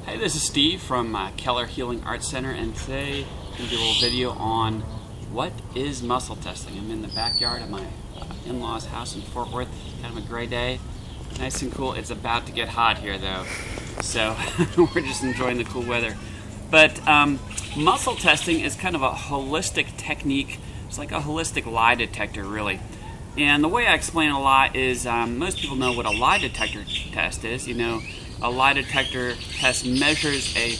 Hey, this is Steve from Keller Healing Arts Center, and today I'm going to do a little video on what is muscle testing. I'm in the backyard of my in-laws' house in Fort Worth. Kind of a gray day, nice and cool. It's about to get hot here though, so we're just enjoying the cool weather. But muscle testing is kind of a holistic technique. It's like a holistic lie detector, really. And the way I explain it a lot is most people know what a lie detector test is. You know, a lie detector test measures a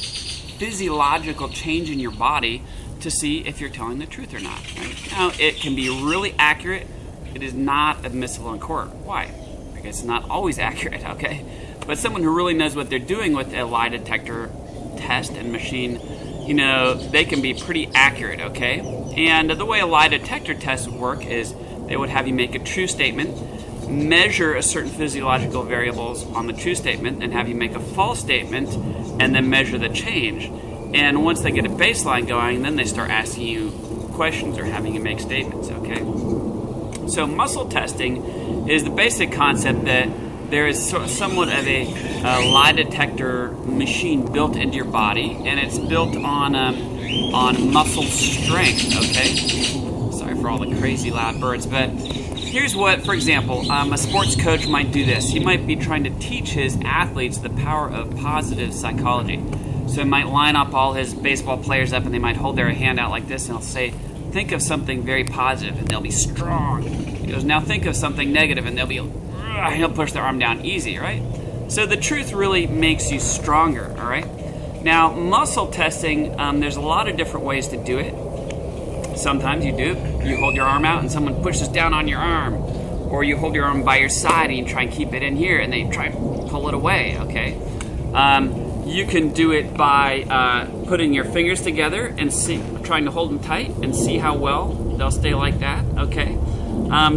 physiological change in your body to see if you're telling the truth or not. Right? Now, it can be really accurate. It is not admissible in court. Why? Because it's not always accurate, okay? But someone who really knows what they're doing with a lie detector test and machine, you know, they can be pretty accurate, okay? And the way a lie detector test would work is they would have you make a true statement, measure a certain physiological variables on the true statement, and have you make a false statement, and then measure the change. And once they get a baseline going, then they start asking you questions or having you make statements, okay? So muscle testing is the basic concept that there is somewhat of a lie detector machine built into your body, and it's built on muscle strength, okay? Sorry for all the crazy loud birds, but here's what, for example, a sports coach might do this. He might be trying to teach his athletes the power of positive psychology. So he might line up all his baseball players up, and they might hold their hand out like this, and he'll say, think of something very positive, and they'll be strong. He goes, now think of something negative, and he'll push their arm down easy, right? So the truth really makes you stronger, all right? Now, muscle testing, there's a lot of different ways to do it. Sometimes you hold your arm out and someone pushes down on your arm, or you hold your arm by your side and you try and keep it in here and they try and pull it away, okay? You can do it by putting your fingers together and trying to hold them tight and see how well they'll stay like that, okay?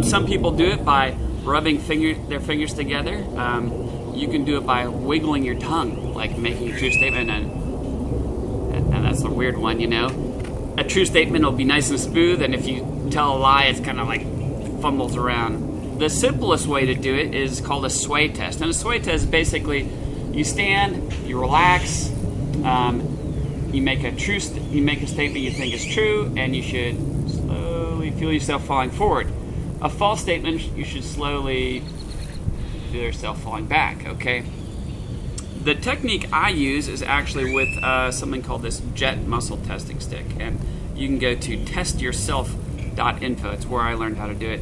Some people do it by rubbing their fingers together. You can do it by wiggling your tongue, like making a true statement, and that's the weird one, you know? A true statement will be nice and smooth, and if you tell a lie, it's kind of like fumbles around. The simplest way to do it is called a sway test. And a sway test is basically you stand, you relax, you make a statement you think is true, and you should slowly feel yourself falling forward. A false statement, you should slowly feel yourself falling back, okay? The technique I use is actually with something called this JET muscle testing stick, and you can go to testyourself.info. It's where I learned how to do it.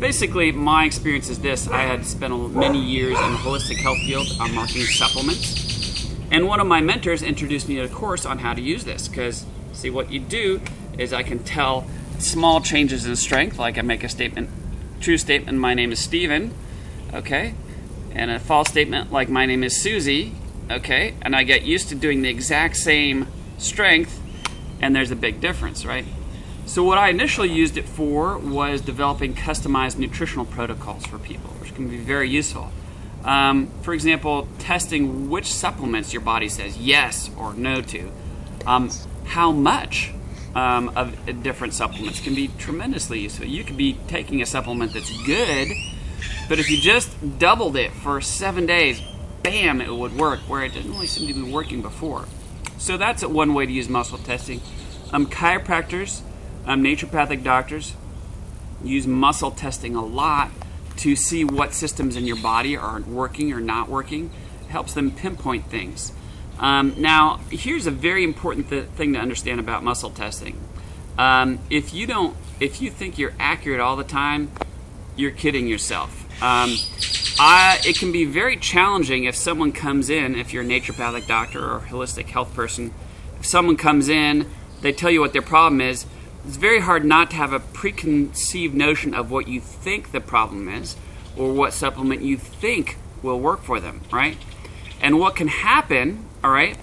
Basically, my experience is this. I had spent many years in the holistic health field on marketing supplements, and one of my mentors introduced me to a course on how to use this, because, see, what you do is I can tell small changes in strength, like I make a statement, true statement, my name is Steven, okay? And a false statement like my name is Susie, okay? And I get used to doing the exact same strength, and there's a big difference, right? So what I initially used it for was developing customized nutritional protocols for people, which can be very useful. For example, testing which supplements your body says yes or no to. How much of different supplements can be tremendously useful. You could be taking a supplement that's good, but if you just doubled it for 7 days, bam, it would work, where it didn't really seem to be working before. So that's one way to use muscle testing. Chiropractors, naturopathic doctors use muscle testing a lot to see what systems in your body are working or not working. It helps them pinpoint things. Now, here's a very important thing to understand about muscle testing. If you think you're accurate all the time, you're kidding yourself. It can be very challenging if someone comes in, if you're a naturopathic doctor or a holistic health person, if someone comes in, they tell you what their problem is, it's very hard not to have a preconceived notion of what you think the problem is or what supplement you think will work for them, right? And what can happen, all right,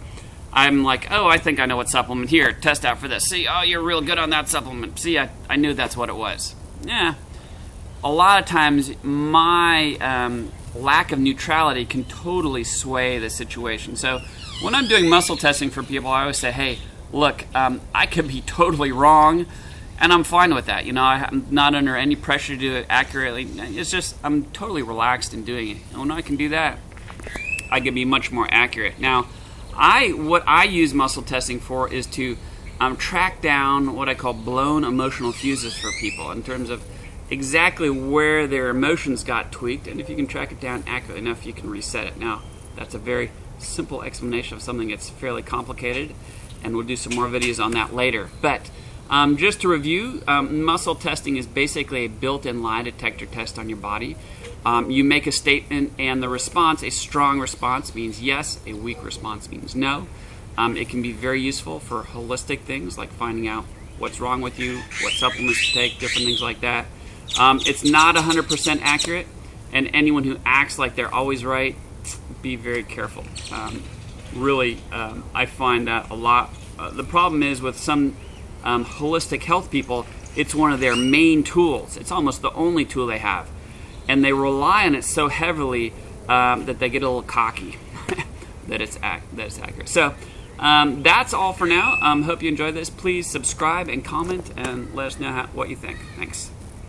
I'm like, oh, I think I know what supplement here, test out for this. See, oh, you're real good on that supplement. See, I knew that's what it was. Yeah. A lot of times my lack of neutrality can totally sway the situation. So when I'm doing muscle testing for people, I always say, hey, look, I could be totally wrong, and I'm fine with that. You know, I'm not under any pressure to do it accurately. It's just I'm totally relaxed in doing it. And when I can do that, I can be much more accurate. Now, What I use muscle testing for is to track down what I call blown emotional fuses for people in terms of exactly where their emotions got tweaked, and if you can track it down accurately enough, you can reset it. Now, that's a very simple explanation of something that's fairly complicated, and we'll do some more videos on that later. But just to review, muscle testing is basically a built-in lie detector test on your body. You make a statement, and the response, a strong response, means yes, a weak response means no. It can be very useful for holistic things like finding out what's wrong with you, what supplements to take, different things like that. It's not 100% accurate, and anyone who acts like they're always right, be very careful. Really, I find that a lot. The problem is with some holistic health people, it's one of their main tools. It's almost the only tool they have, and they rely on it so heavily that they get a little cocky that it's accurate. So that's all for now. Hope you enjoyed this. Please subscribe and comment and let us know what you think. Thanks.